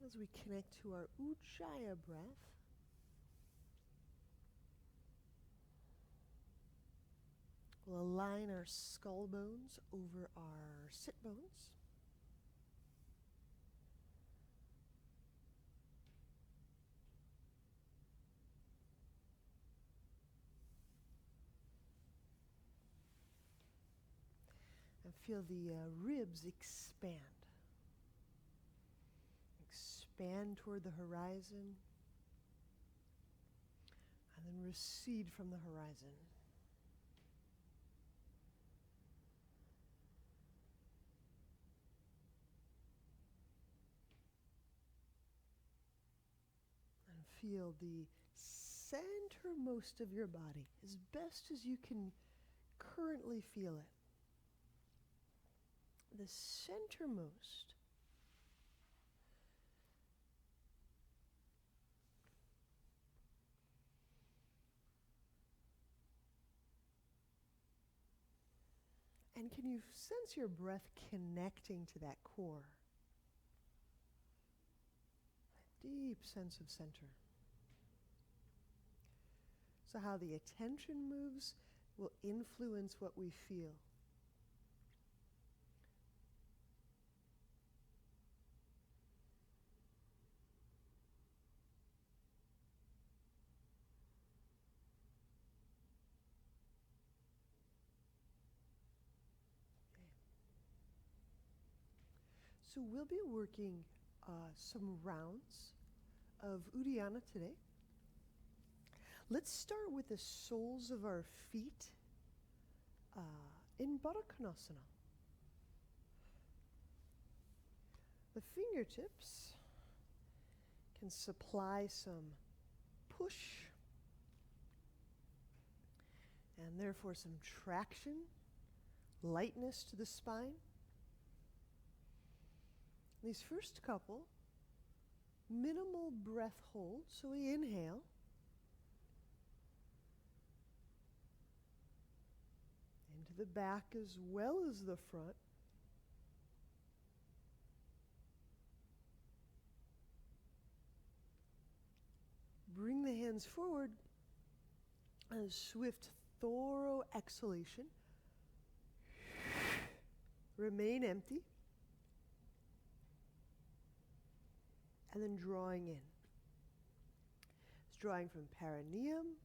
As we connect to our Ujjayi breath, we'll align our skull bones over our sit bones. And feel the ribs expand. Expand toward the horizon. And then recede from the horizon. And feel the centermost of your body as best as you can currently feel it. The centermost. And can you sense your breath connecting to that core? A deep sense of center. So how the attention moves will influence what we feel. So we'll be working some rounds of Uddiyana today. Let's start with the soles of our feet in Baddha Konasana. The fingertips can supply some push and therefore some traction, lightness to the spine. These first couple, minimal breath hold. So we inhale. Into the back as well as the front. Bring the hands forward. And a swift, thorough exhalation. Remain empty. And then drawing in. It's drawing from perineum.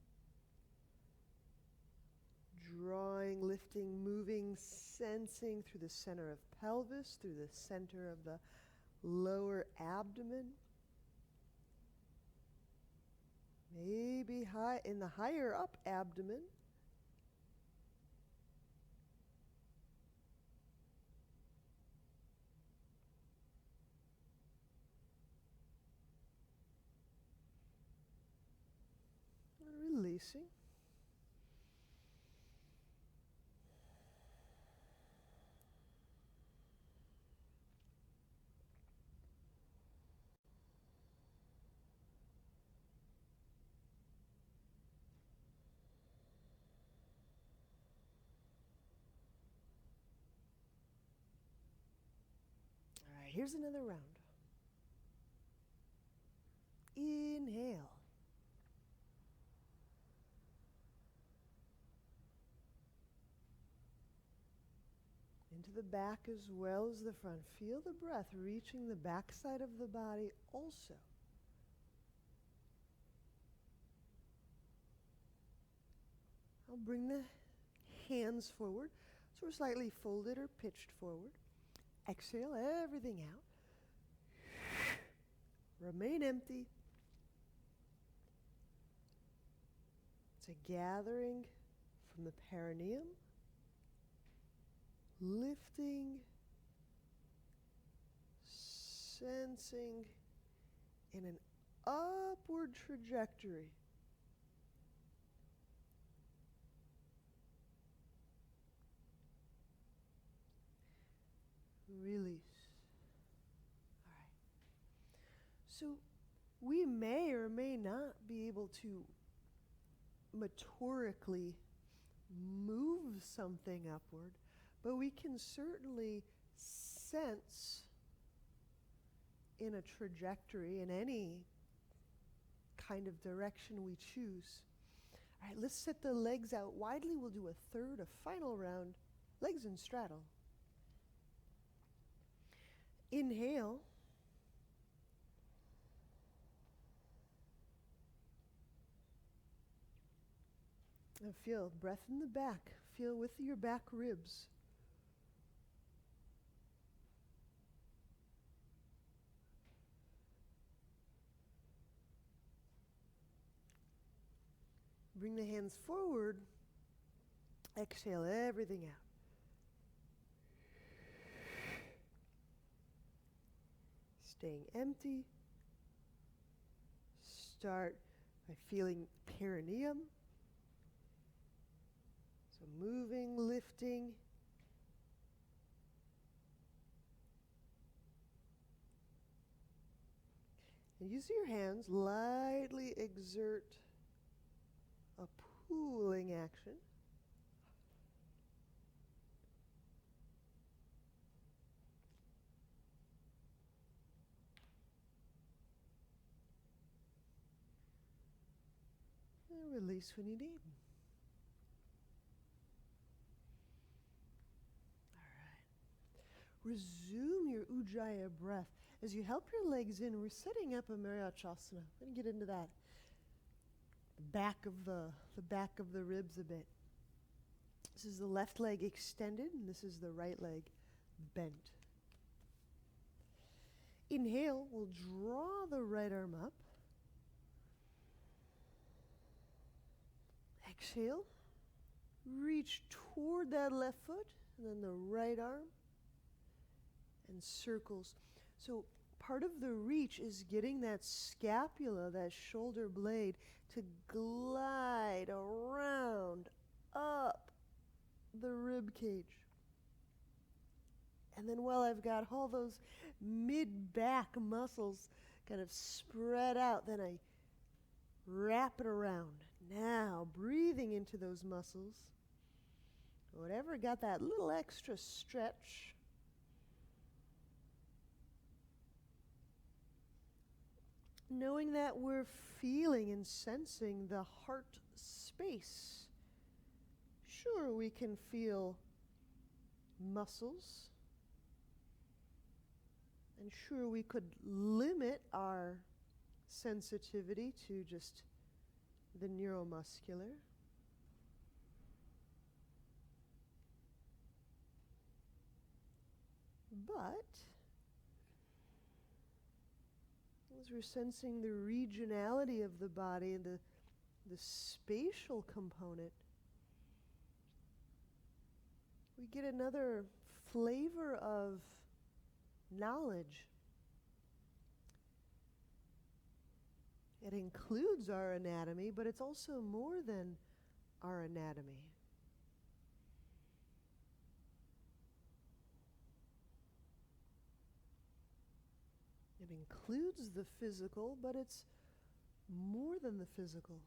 Drawing, lifting, moving, sensing through the center of pelvis, through the center of the lower abdomen. Maybe high in the higher up abdomen. And releasing. All right, here's another round. Inhale. Into the back as well as the front. Feel the breath reaching the backside of the body also. I'll bring the hands forward. So we're slightly folded or pitched forward. Exhale everything out. Remain empty. It's a gathering from the perineum. Lifting, sensing in an upward trajectory. Release. All right. So we may or may not be able to motorically move something upward, but we can certainly sense in a trajectory in any kind of direction we choose. All right, let's set the legs out widely. We'll do a third, a final round, legs in straddle. Inhale. And feel breath in the back. Feel with your back ribs. Bring the hands forward. Exhale everything out. Staying empty. Start by feeling perineum. So moving, lifting. And use your hands, lightly exert a pooling action. And release when you need. Resume your Ujjayi breath. As you help your legs in, we're setting up a Marachasana. We're going to get into that. The back of the ribs a bit. This is the left leg extended, and this is the right leg bent. Inhale, we'll draw the right arm up. Exhale, reach toward that left foot, and then the right arm. And circles. So part of the reach is getting that scapula, that shoulder blade, to glide around, up the rib cage. And then while I've got all those mid-back muscles kind of spread out, then I wrap it around. Now, breathing into those muscles. Whatever got that little extra stretch. Knowing that we're feeling and sensing the heart space. Sure, we can feel muscles. And sure, we could limit our sensitivity to just the neuromuscular. But as we're sensing the regionality of the body and the spatial component, we get another flavor of knowledge. It includes our anatomy, but it's also more than our anatomy. It includes the physical, but it's more than the physical.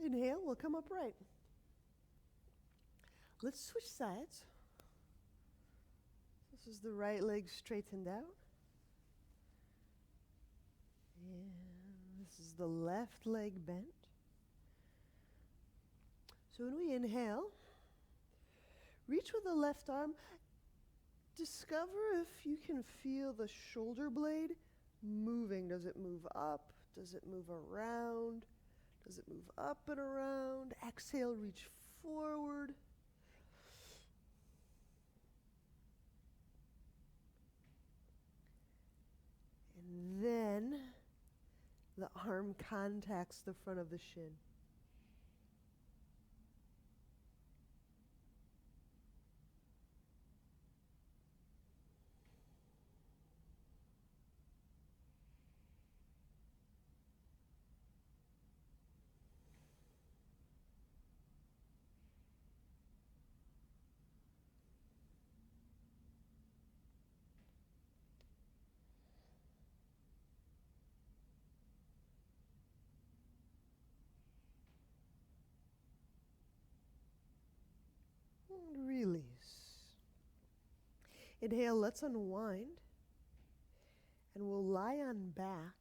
Inhale, we'll come upright. Let's switch sides. This is the right leg straightened out. And this is the left leg bent. So when we inhale, reach with the left arm. Discover if you can feel the shoulder blade moving. Does it move up? Does it move around? Does it move up and around? Exhale, reach forward. And then the arm contacts the front of the shin. And release. Inhale, let's unwind. And we'll lie on back.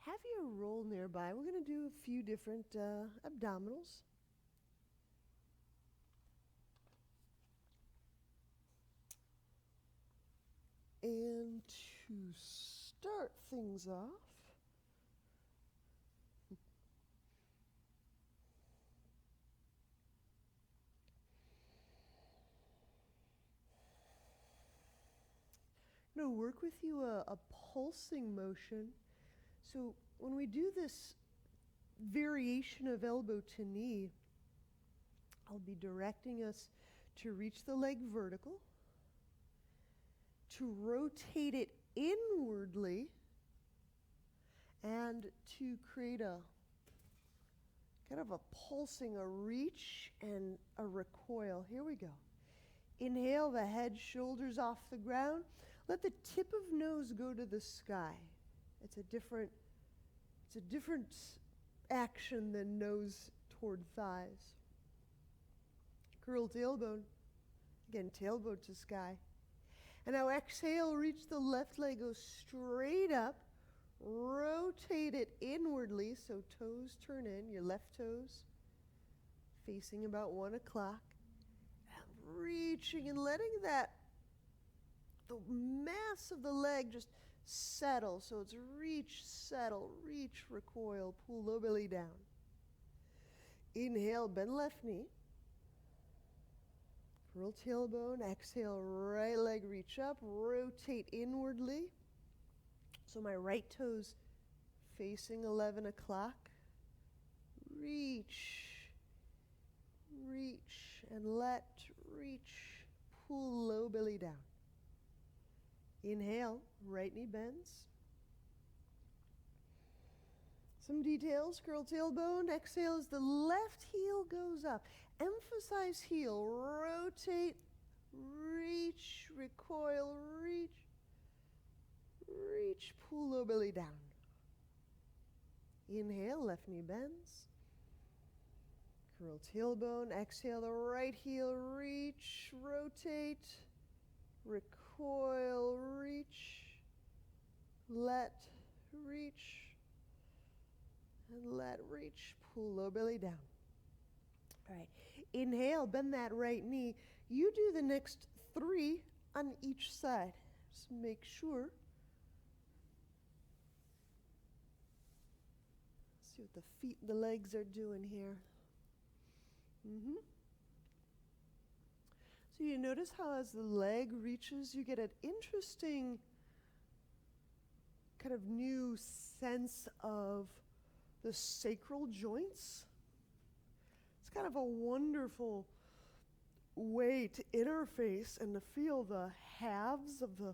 Have your roll nearby. We're going to do a few different abdominals. And to start things off, I'm going to work with you a pulsing motion. So when we do this variation of elbow to knee, I'll be directing us to reach the leg vertical, to rotate it inwardly, and to create a kind of a pulsing, a reach and a recoil. Here we go. Inhale, the head, shoulders off the ground. Let the tip of nose go to the sky. It's a different action than nose toward thighs. Curl tailbone. Again, tailbone to sky. And now exhale, reach the left leg, go straight up. Rotate it inwardly, so toes turn in, your left toes facing about 1 o'clock. And reaching and letting the mass of the leg just settle. So it's reach, settle, reach, recoil, pull low belly down. Inhale, bend left knee. Curl tailbone, exhale, right leg reach up, rotate inwardly. So my right toes facing 11 o'clock. Reach, reach, and let, reach, pull low belly down. Inhale, right knee bends. Some details, curl tailbone. Exhale as the left heel goes up. Emphasize heel, rotate, reach, recoil, reach, reach, pull low belly down. Inhale, left knee bends. Curl tailbone, exhale the right heel, reach, rotate, recoil, reach, let, reach, and let, reach, pull low belly down. All right, inhale, bend that right knee. You do the next 3 on each side. Just make sure. See what the feet and the legs are doing here. So you notice how as the leg reaches, you get an interesting kind of new sense of the sacral joints. It's kind of a wonderful way to interface and to feel the halves of the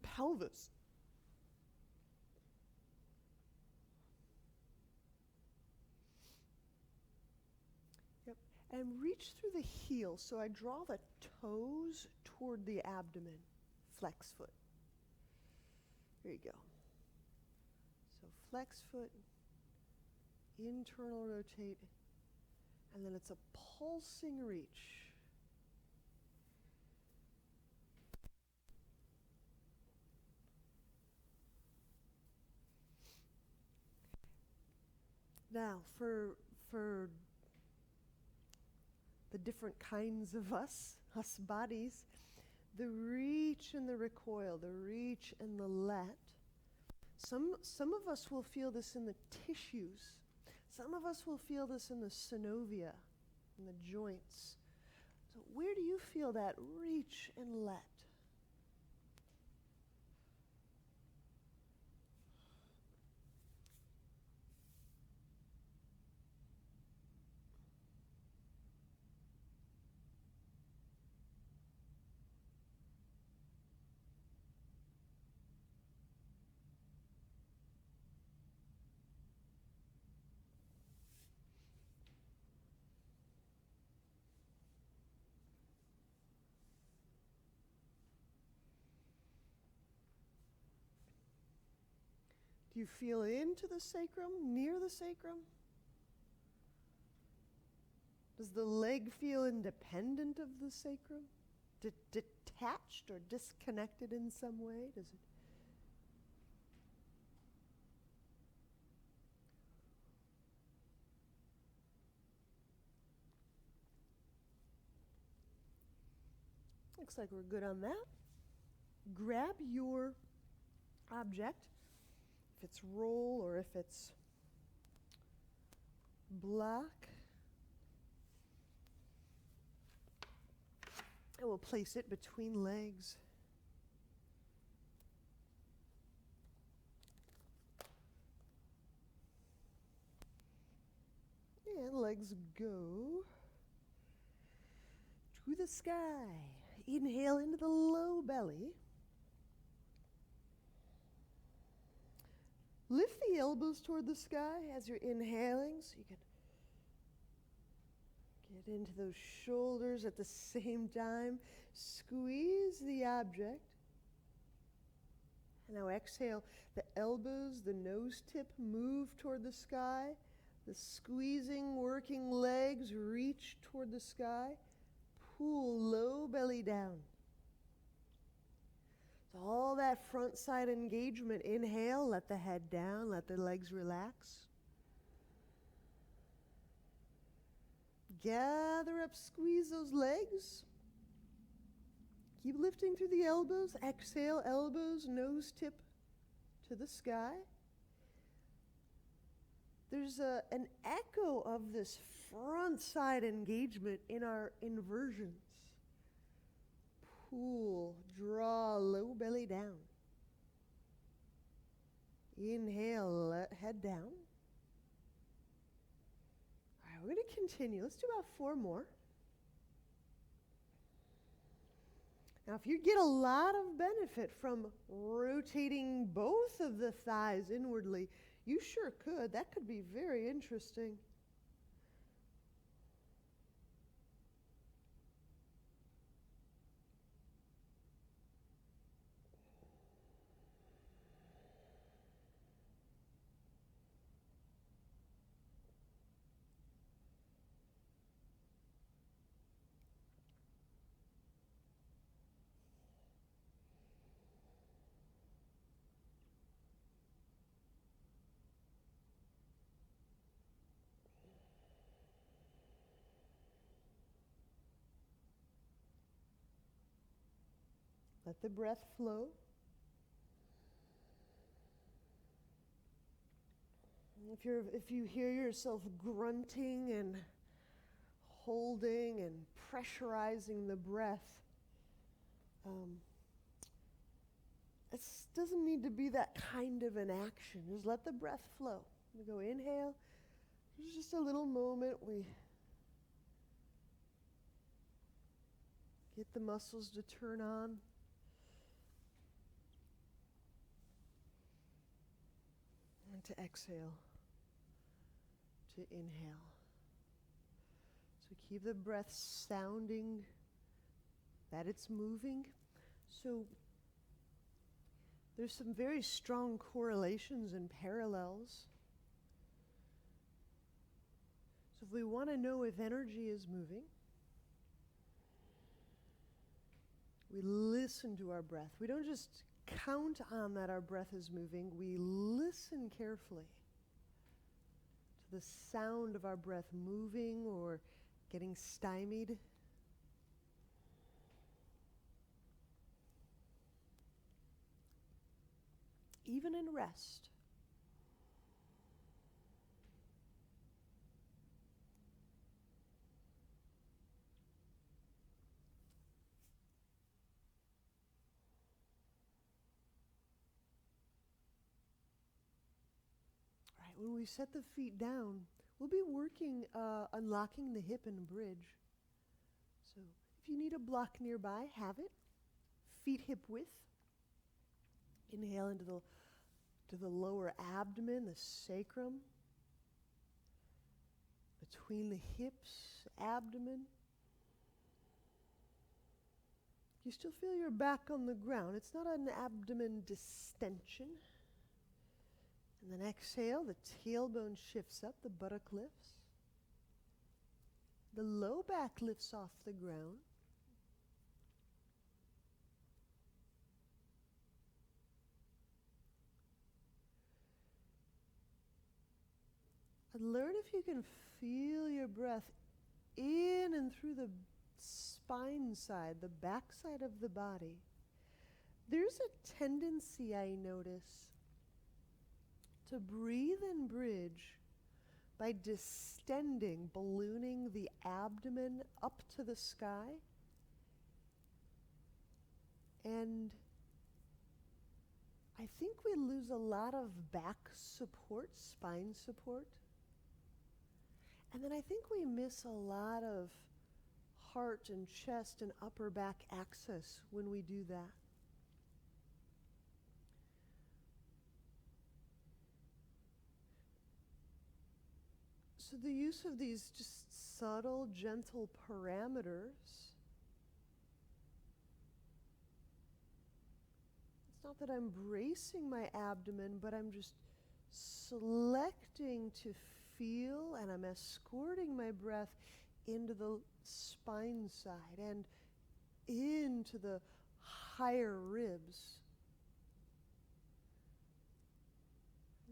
pelvis. Yep. And reach through the heel. So I draw the toes toward the abdomen. Flex foot. There you go. So flex foot, internal rotate, and then it's a pulsing reach. Now, for the different kinds of us bodies, the reach and the recoil, the reach and the let. Some of us will feel this in the tissues. Some of us will feel this in the synovia, in the joints. So where do you feel that reach and let? Do you feel into the sacrum, near the sacrum? Does the leg feel independent of the sacrum? Detached or disconnected in some way? Does it Looks like we're good on that. Grab your object, if it's roll or if it's block, and we'll place it between legs. And legs go to the sky. Inhale into the low belly. Lift the elbows toward the sky as you're inhaling, so you can get into those shoulders at the same time. Squeeze the object. And now exhale. The elbows, the nose tip move toward the sky. The squeezing, working legs reach toward the sky. Pull low belly down. So all that front side engagement. Inhale, let the head down, let the legs relax. Gather up, squeeze those legs. Keep lifting through the elbows. Exhale, elbows, nose tip to the sky. There's an echo of this front side engagement in our inversions. Pull, draw, low belly down. Inhale, let head down. All right, we're going to continue. Let's do about 4 more. Now, if you get a lot of benefit from rotating both of the thighs inwardly, you sure could. That could be very interesting. Let the breath flow. If you hear yourself grunting and holding and pressurizing the breath, it doesn't need to be that kind of an action. Just let the breath flow. We go inhale. There's just a little moment. We get the muscles to turn on. And to exhale, to inhale. So keep the breath sounding that it's moving. So there's some very strong correlations and parallels. So if we want to know if energy is moving, we listen to our breath. We don't just count on that our breath is moving. We listen carefully to the sound of our breath moving or getting stymied. Even in rest. When we set the feet down, we'll be working unlocking the hip and bridge. So if you need a block nearby, have it. Feet hip width. Inhale into the lower abdomen, the sacrum. Between the hips, abdomen. You still feel your back on the ground. It's not an abdomen distension. And then exhale, the tailbone shifts up, the buttock lifts. The low back lifts off the ground. And learn if you can feel your breath in and through the spine side, the back side of the body, there's a tendency I notice to breathe and bridge by distending, ballooning the abdomen up to the sky. And I think we lose a lot of back support, spine support. And then I think we miss a lot of heart and chest and upper back access when we do that. So the use of these just subtle, gentle parameters, it's not that I'm bracing my abdomen, but I'm just selecting to feel, and I'm escorting my breath into the spine side and into the higher ribs.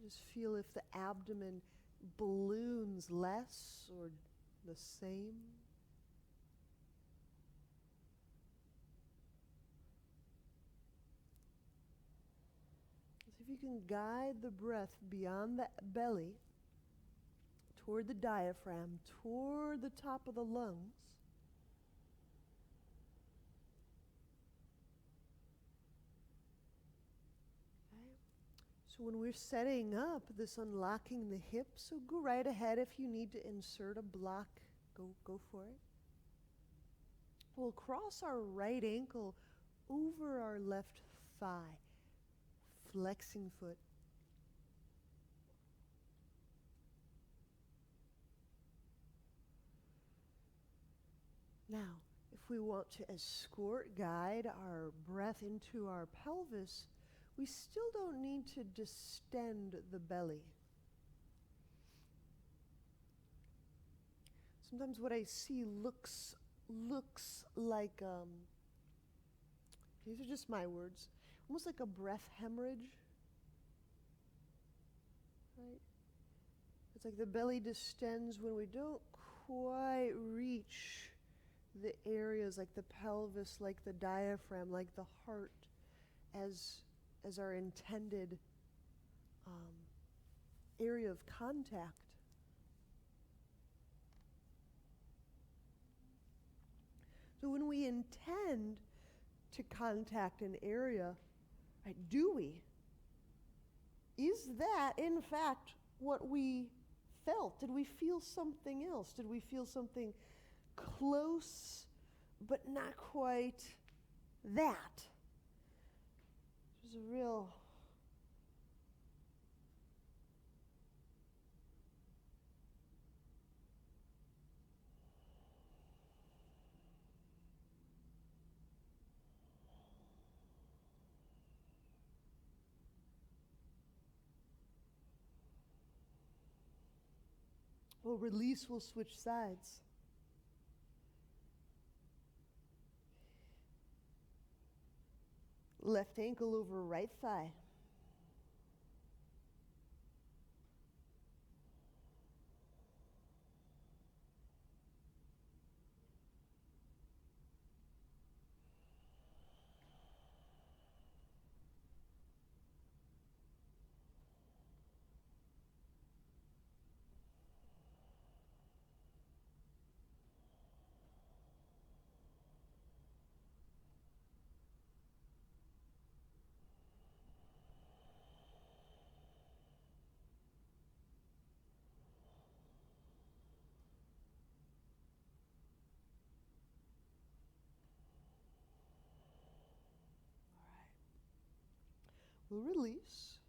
Just feel if the abdomen balloons less or the same. So if you can guide the breath beyond the belly, toward the diaphragm, toward the top of the lungs. Okay. So when we're setting up this unlocking the hips, so go right ahead if you need to insert a block, go for it. We'll cross our right ankle over our left thigh, flexing foot. Now, if we want to escort, guide our breath into our pelvis, we still don't need to distend the belly. Sometimes what I see looks like, these are just my words, almost like a breath hemorrhage, right? It's like the belly distends when we don't quite reach the areas like the pelvis, like the diaphragm, like the heart, as our intended area of contact. So when we intend to contact an area, right, do we? Is that, in fact, what we felt? Did we feel something else? Did we feel something close, but not quite that? There's a real release, we'll switch sides. Left ankle over right thigh. We'll release.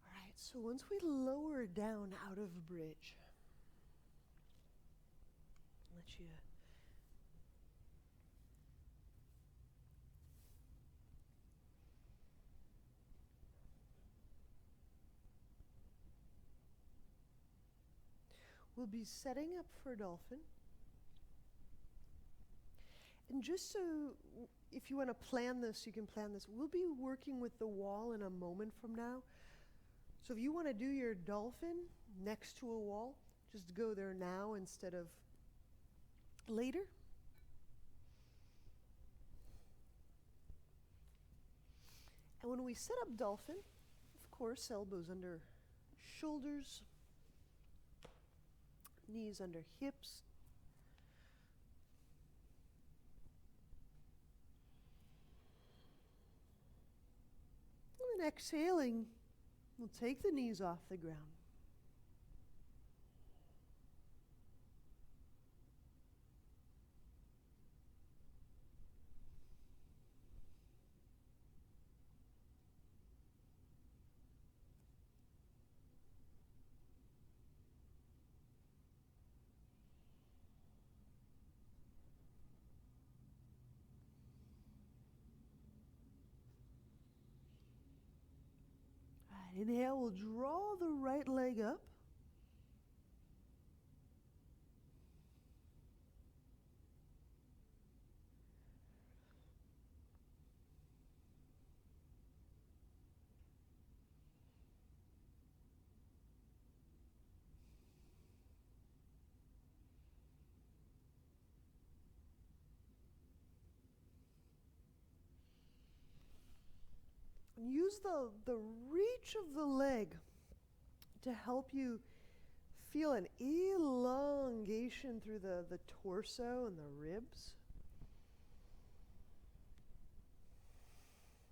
All right, so once we lower down out of bridge, let you we'll be setting up for dolphin. And just so, if you want to plan this, you can plan this. We'll be working with the wall in a moment from now. So if you want to do your dolphin next to a wall, just go there now instead of later. And when we set up dolphin, of course, elbows under shoulders, knees under hips. And then exhaling, we'll take the knees off the ground. Inhale, we'll draw the right leg up. Use the reach of the leg to help you feel an elongation through the torso and the ribs.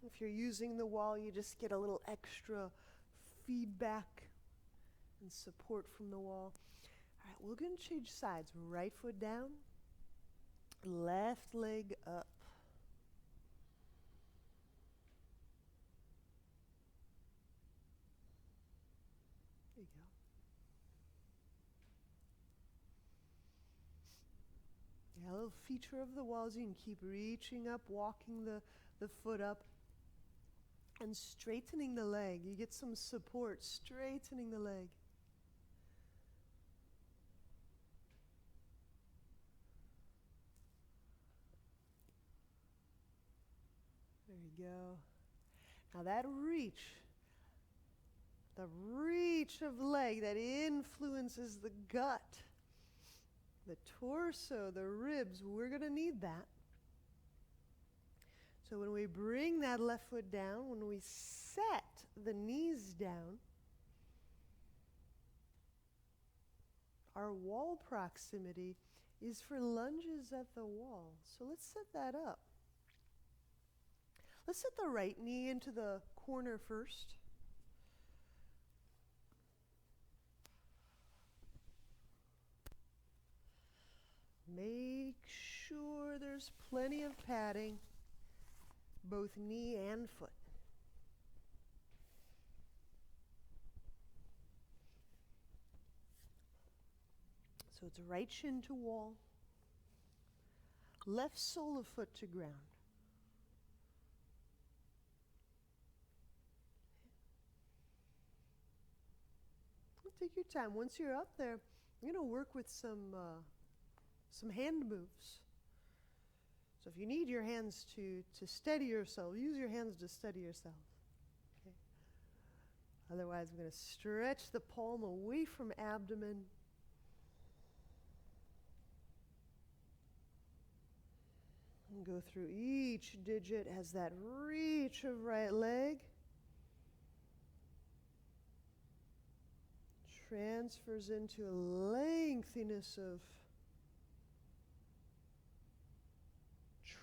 If you're using the wall, you just get a little extra feedback and support from the wall. All right, we're going to change sides. Right foot down, left leg up. There you go. Yeah, a little feature of the walls, you can keep reaching up, walking the foot up, and straightening the leg. You get some support, straightening the leg. There you go. Now that reach, the reach of leg that influences the gut, the torso, the ribs, we're going to need that. So when we bring that left foot down, when we set the knees down, our wall proximity is for lunges at the wall. So let's set that up. Let's set the right knee into the corner first. Make sure there's plenty of padding, both knee and foot. So it's right shin to wall, left sole of foot to ground. Take your time. Once you're up there, you're going to work with some hand moves. So if you need your hands to steady yourself, use your hands to steady yourself. Okay. Otherwise, I'm going to stretch the palm away from abdomen. And go through each digit as that reach of right leg transfers into a lengthiness of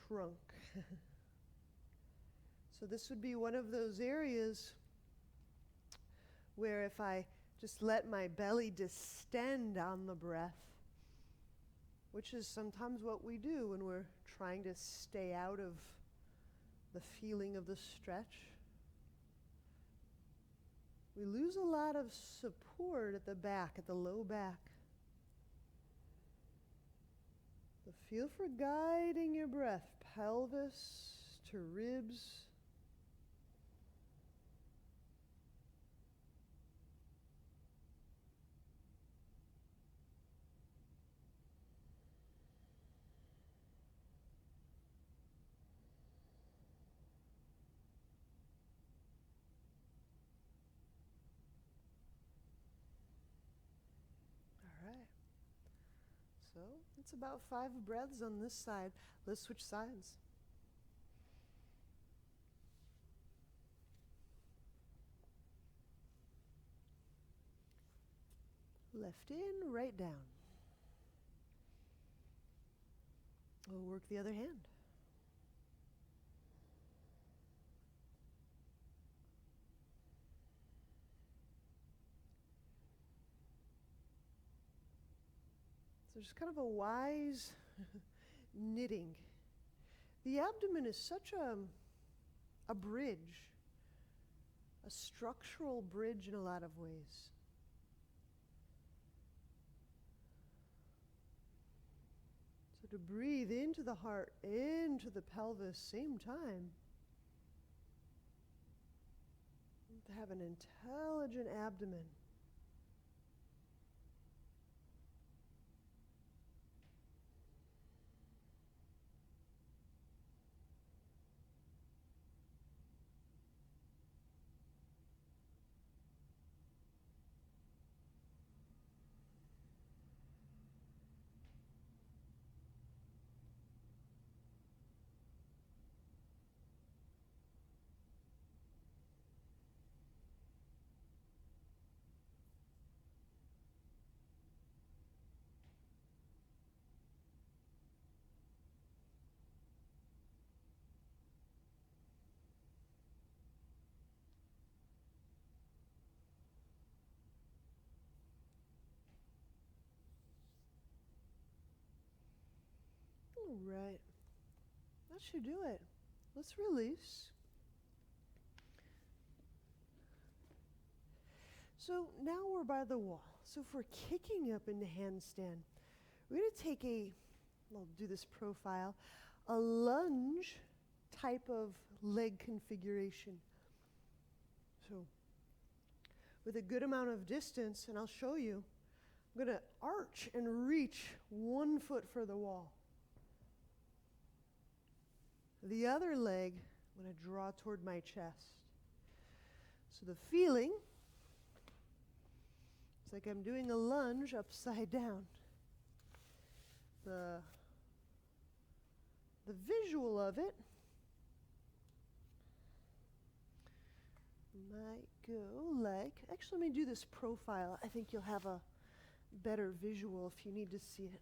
trunk. So this would be one of those areas where if I just let my belly distend on the breath, which is sometimes what we do when we're trying to stay out of the feeling of the stretch, we lose a lot of support at the back, at the low back. So feel for guiding your breath, pelvis to ribs. So it's about 5 breaths on this side. Let's switch sides. Left in, right down. We'll work the other hand. So just kind of a wise knitting. The abdomen is such a bridge, a structural bridge in a lot of ways. So to breathe into the heart, into the pelvis, same time. To have an intelligent abdomen. All right. That should do it. Let's release. So now we're by the wall. So if we're kicking up into handstand, we're going to take I'll do this profile, a lunge type of leg configuration. So with a good amount of distance, and I'll show you, I'm going to arch and reach 1 foot for the wall. The other leg, I'm going to draw toward my chest. So the feeling, it's like I'm doing a lunge upside down. The visual of it might go like, actually let me do this profile. I think you'll have a better visual if you need to see it.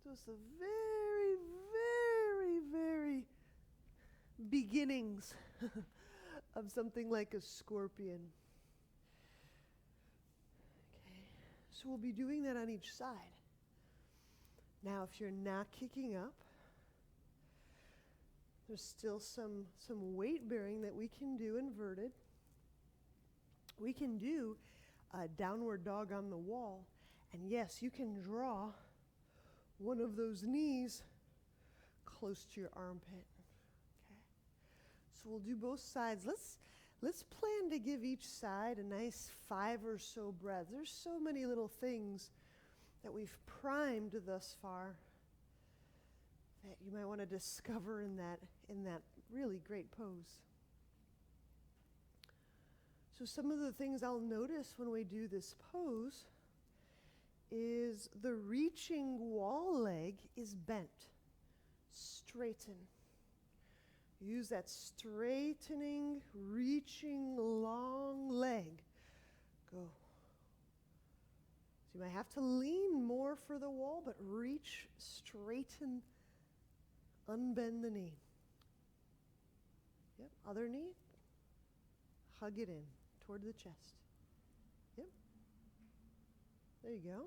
So it's the very, very, very beginnings of something like a scorpion. Okay, so we'll be doing that on each side. Now, if you're not kicking up, there's still some weight bearing that we can do inverted. We can do a downward dog on the wall. And yes, you can draw one of those knees close to your armpit. Okay. So we'll do both sides. Let's plan to give each side a nice 5 or so breaths. There's so many little things that we've primed thus far that you might want to discover in that really great pose. So some of the things I'll notice when we do this pose is the reaching wall leg is bent. Straighten. Use that straightening, reaching, long leg. Go. So you might have to lean more for the wall, but reach, straighten, unbend the knee. Yep, other knee. Hug it in toward the chest. Yep. There you go.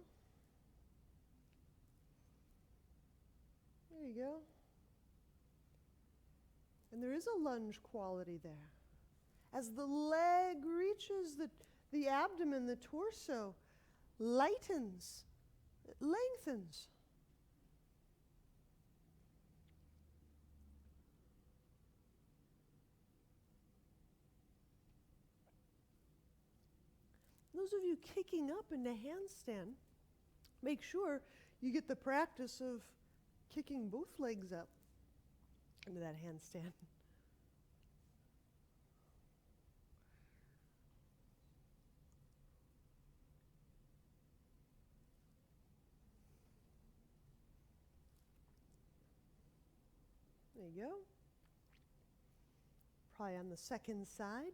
There you go. And there is a lunge quality there. As the leg reaches the abdomen, the torso lightens, it lengthens. those of you kicking up into handstand, make sure you get the practice of kicking both legs up into that handstand. There you go. Probably on the second side.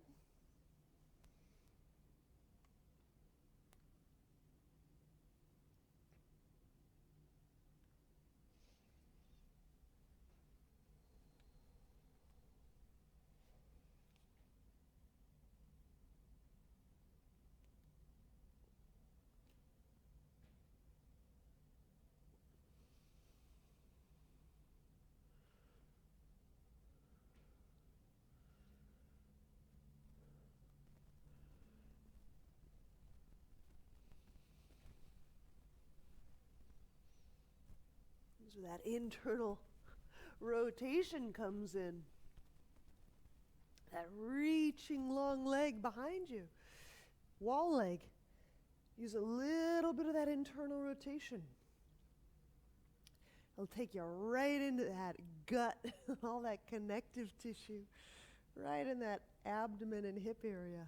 So that internal rotation comes in. That reaching long leg behind you. Wall leg. Use a little bit of that internal rotation. It'll take you right into that gut, all that connective tissue, right in that abdomen and hip area.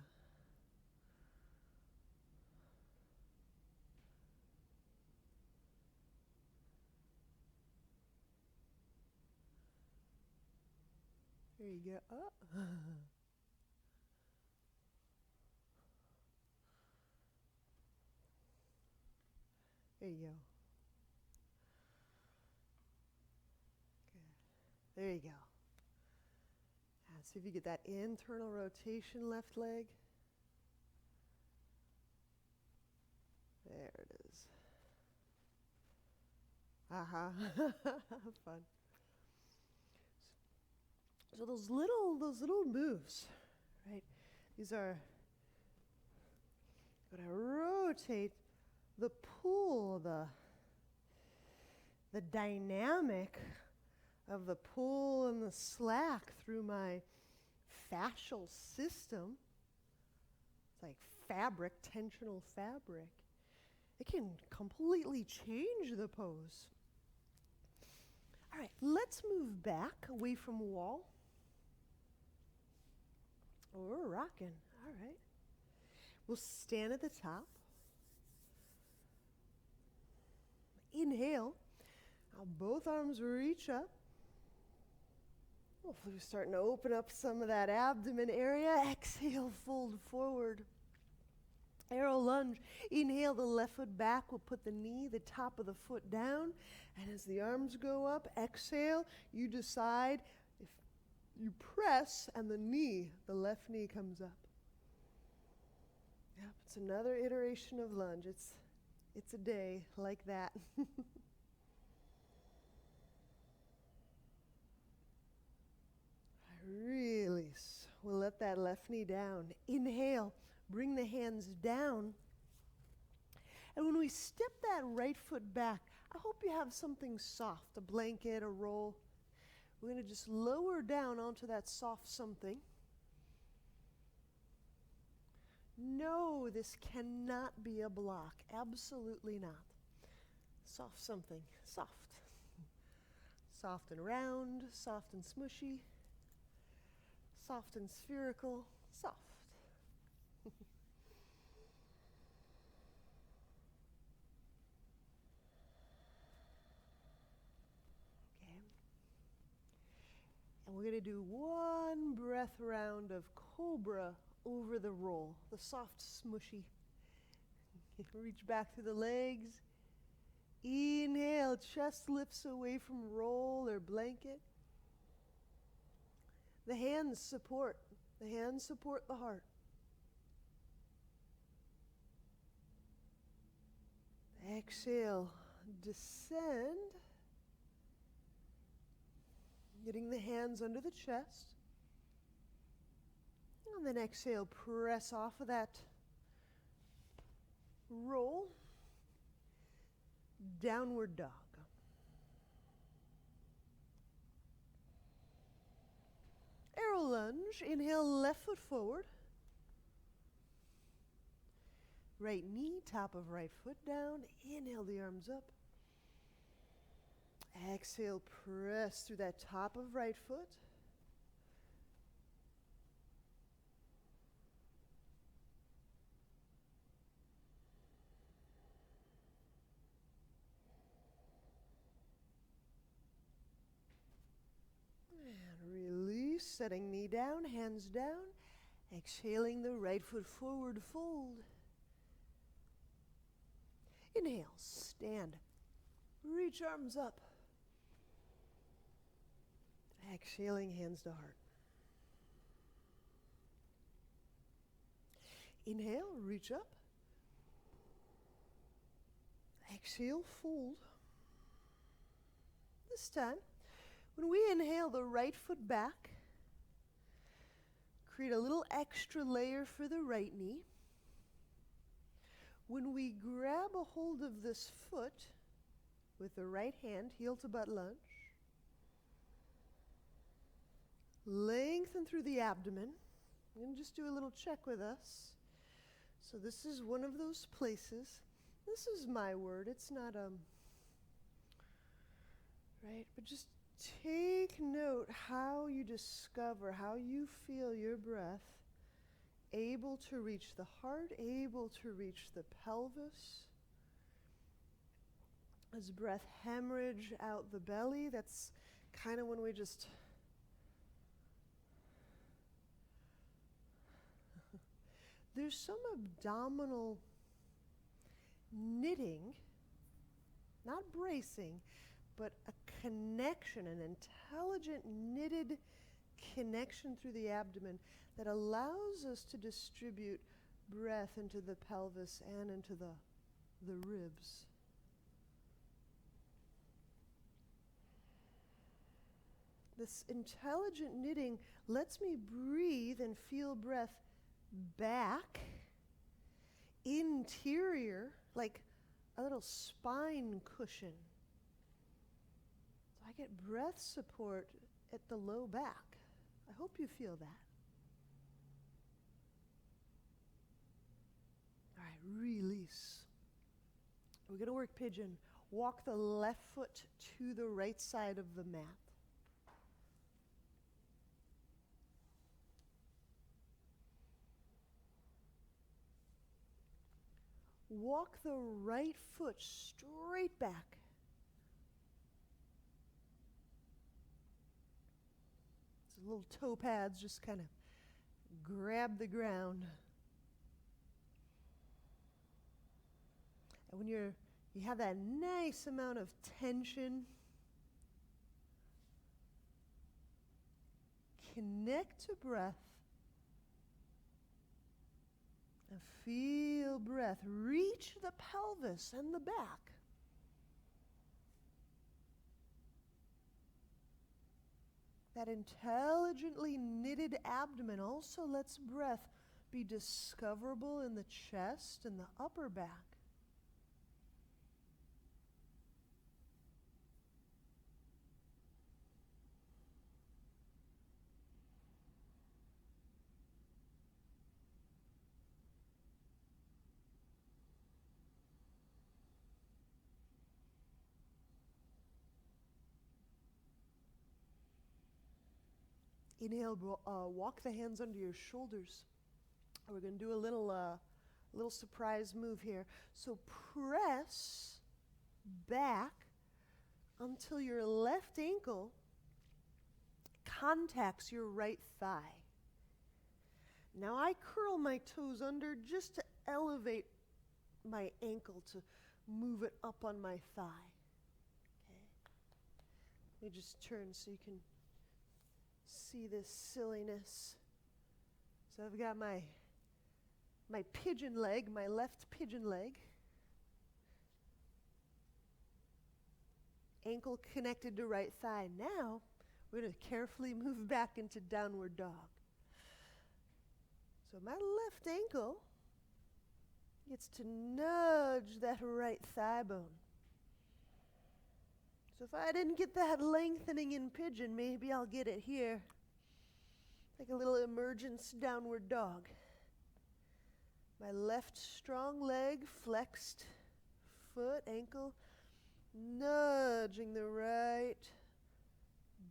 There you go. Oh. There you go. Good. There you go. Now see if you get that internal rotation left leg. There it is. Fun. So those little moves, right? These are going to rotate the pull, the dynamic of the pull and the slack through my fascial system. It's like fabric, tensional fabric. It can completely change the pose. All right, let's move back away from wall. Oh, we're rocking. All right. We'll stand at the top. Inhale. Now both arms reach up. Hopefully we're starting to open up some of that abdomen area. Exhale, fold forward. Arrow lunge. Inhale the left foot back. We'll put the knee, the top of the foot down. And as the arms go up, exhale. You decide if you press and the left knee comes up. Yep, it's another iteration of lunge. It's a day like that. Release. We'll let that left knee down. Inhale. Bring the hands down. And when we step that right foot back, I hope you have something soft, a blanket, a roll. We're going to just lower down onto that soft something. No, this cannot be a block. Absolutely not. Soft something. Soft. Soft and round, soft and smushy, soft and spherical, soft. And we're going to do one breath round of cobra over the roll, the soft, smushy. Reach back through the legs. Inhale, chest lifts away from roll or blanket. The hands support the heart. Exhale, descend. Getting the hands under the chest. And then exhale, press off of that roll. Downward dog. Arrow lunge. Inhale, left foot forward. right knee, top of right foot down. Inhale the arms up. Exhale, press through that top of right foot. And release, setting knee down, hands down. Exhaling the right foot forward, fold. Inhale, stand. Reach arms up. Exhaling, hands to heart. Inhale, reach up. Exhale, fold. This time, when we inhale the right foot back, create a little extra layer for the right knee. When we grab a hold of this foot with the right hand, heel to butt lunge, lengthen through the abdomen. I'm going to just do a little check with us. So this is one of those places. This is my word. It's not, right? But just take note how you discover, how you feel your breath able to reach the heart, able to reach the pelvis. As breath hemorrhage out the belly, that's kind of when we just there's some abdominal knitting, not bracing, but a connection, an intelligent knitted connection through the abdomen that allows us to distribute breath into the pelvis and into the ribs. This intelligent knitting lets me breathe and feel breath back, interior, like a little spine cushion. So I get breath support at the low back. I hope you feel that. All right, release. We're going to work pigeon. Walk the left foot to the right side of the mat. Walk the right foot straight back. These little toe pads just kind of grab the ground. And when you have that nice amount of tension, connect to breath. And feel breath reach the pelvis and the back. That intelligently knitted abdomen also lets breath be discoverable in the chest and the upper back. Inhale, walk the hands under your shoulders. We're going to do a little surprise move here. So press back until your left ankle contacts your right thigh. Now I curl my toes under just to elevate my ankle, to move it up on my thigh. Okay. Let me just turn so you can see this silliness. So I've got my pigeon leg, my left pigeon leg. Ankle connected to right thigh. Now we're going to carefully move back into downward dog. So my left ankle gets to nudge that right thigh bone. So if I didn't get that lengthening in pigeon, maybe I'll get it here. Like a little emergence downward dog. My left strong leg, flexed foot, ankle, nudging the right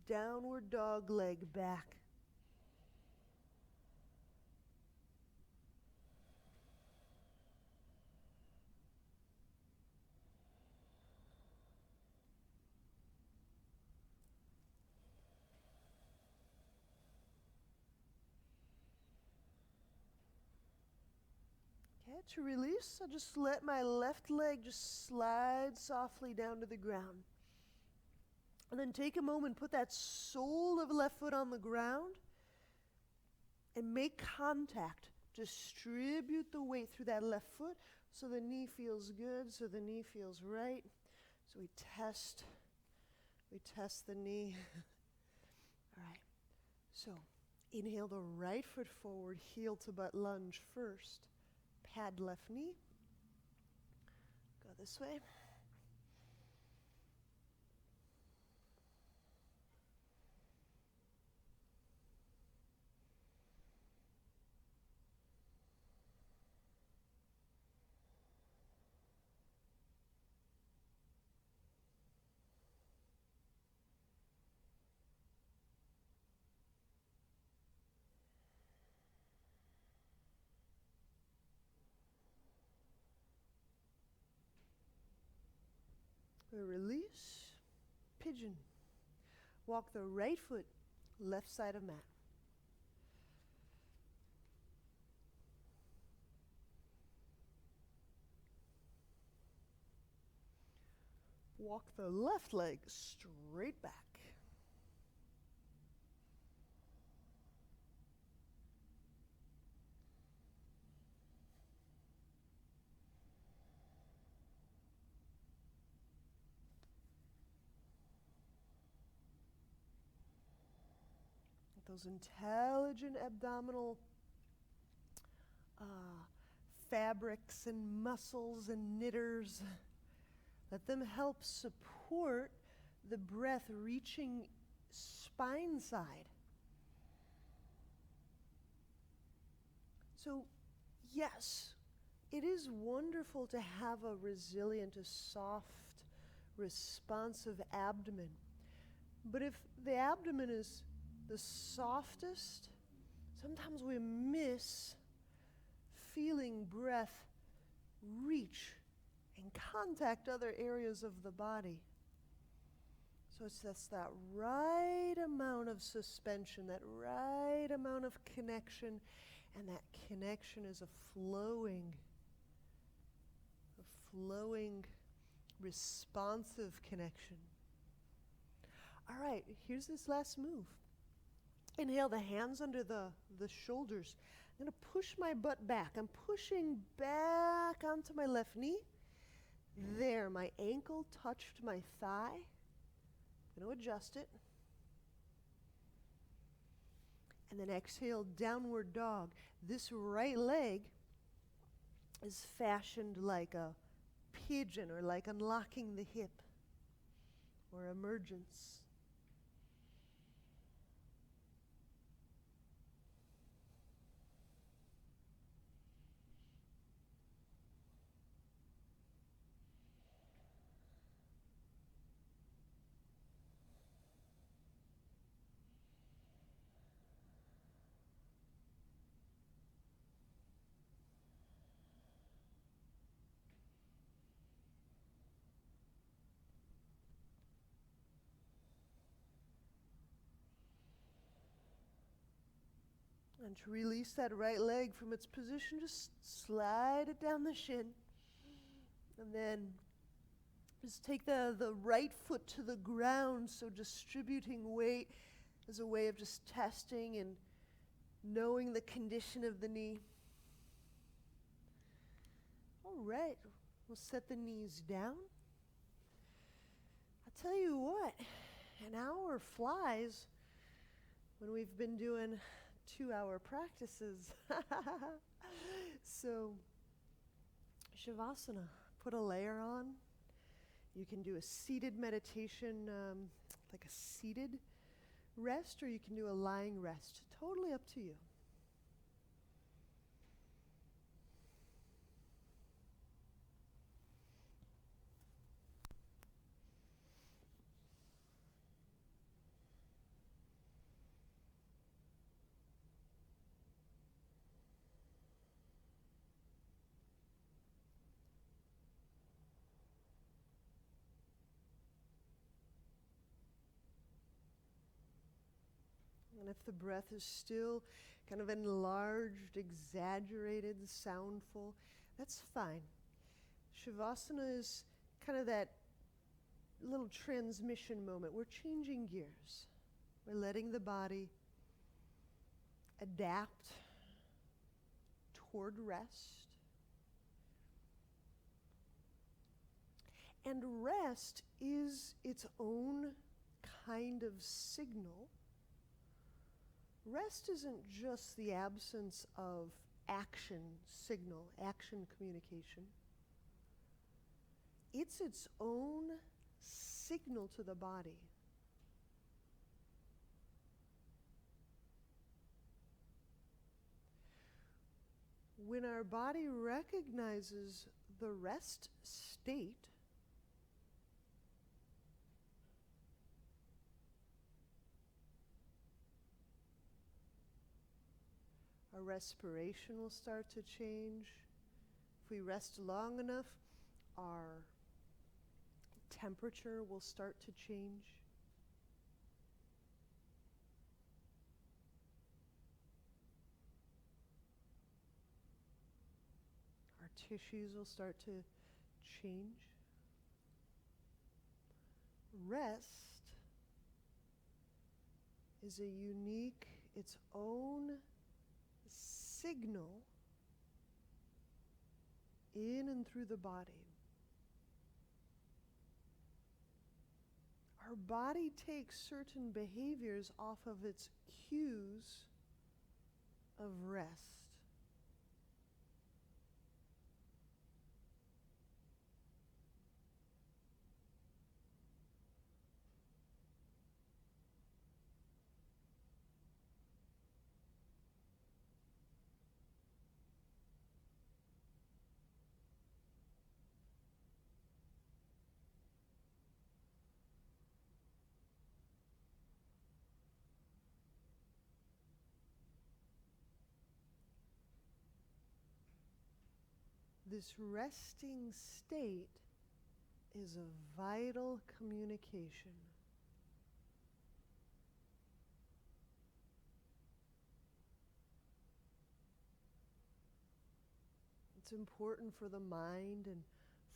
downward dog leg back. Okay, to release, I'll just let my left leg just slide softly down to the ground. And then take a moment, put that sole of the left foot on the ground and make contact. Distribute the weight through that left foot so the knee feels good, so the knee feels right. So we test the knee. All right, so inhale the right foot forward, heel to butt lunge first. Pad left knee. Go this way. Release, pigeon. Walk the right foot, left side of mat. Walk the left leg straight back. Those intelligent abdominal fabrics and muscles and knitters. Let them help support the breath reaching spine side. So, yes, it is wonderful to have a resilient, a soft, responsive abdomen. But if the abdomen is the softest, sometimes we miss feeling breath reach and contact other areas of the body. So it's just that right amount of suspension, that right amount of connection, and that connection is a flowing, responsive connection. All right, here's this last move. Inhale the hands under the shoulders. I'm going to push my butt back. I'm pushing back onto my left knee. There, my ankle touched my thigh. I'm going to adjust it. And then exhale, downward dog. This right leg is fashioned like a pigeon or like unlocking the hip or emergence. And to release that right leg from its position, just slide it down the shin. And then just take the right foot to the ground, so distributing weight as a way of just testing and knowing the condition of the knee. All right, we'll set the knees down. I'll tell you what, an hour flies when we've been doing 2-hour practices. So, Shavasana, put a layer on. You can do a seated meditation, like a seated rest, or you can do a lying rest. Totally up to you. And if the breath is still kind of enlarged, exaggerated, soundful, that's fine. Shavasana is kind of that little transmission moment. We're changing gears. We're letting the body adapt toward rest. And rest is its own kind of signal. Rest isn't just the absence of action signal, action communication. It's its own signal to the body. When our body recognizes the rest state, our respiration will start to change. If we rest long enough, our temperature will start to change. Our tissues will start to change. Rest is a unique, its own signal in and through the body. Our body takes certain behaviors off of its cues of rest. This resting state is a vital communication. It's important for the mind and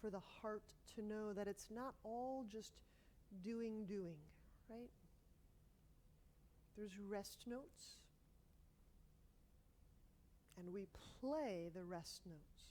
for the heart to know that it's not all just doing, right? There's rest notes, and we play the rest notes.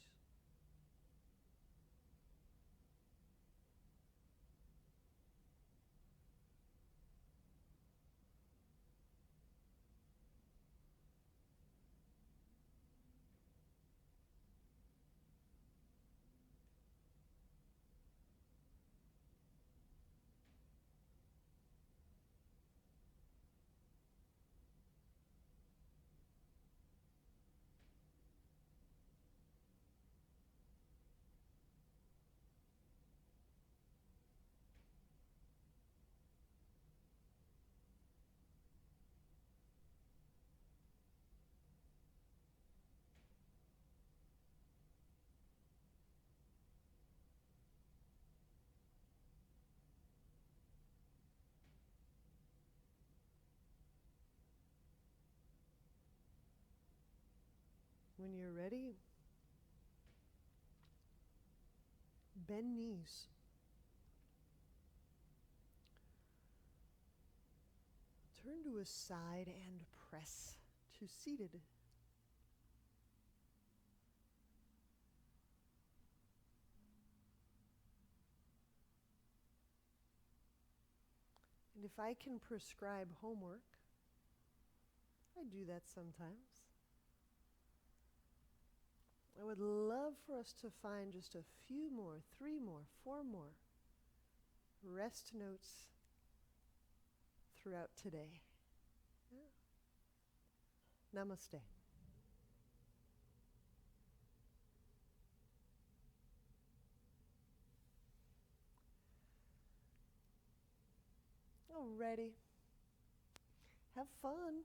When you're ready, bend knees. Turn to a side and press to seated. And if I can prescribe homework, I do that sometimes. I would love for us to find just a few more, 3 more, 4 more rest notes throughout today. Yeah. Namaste. Alrighty. Have fun.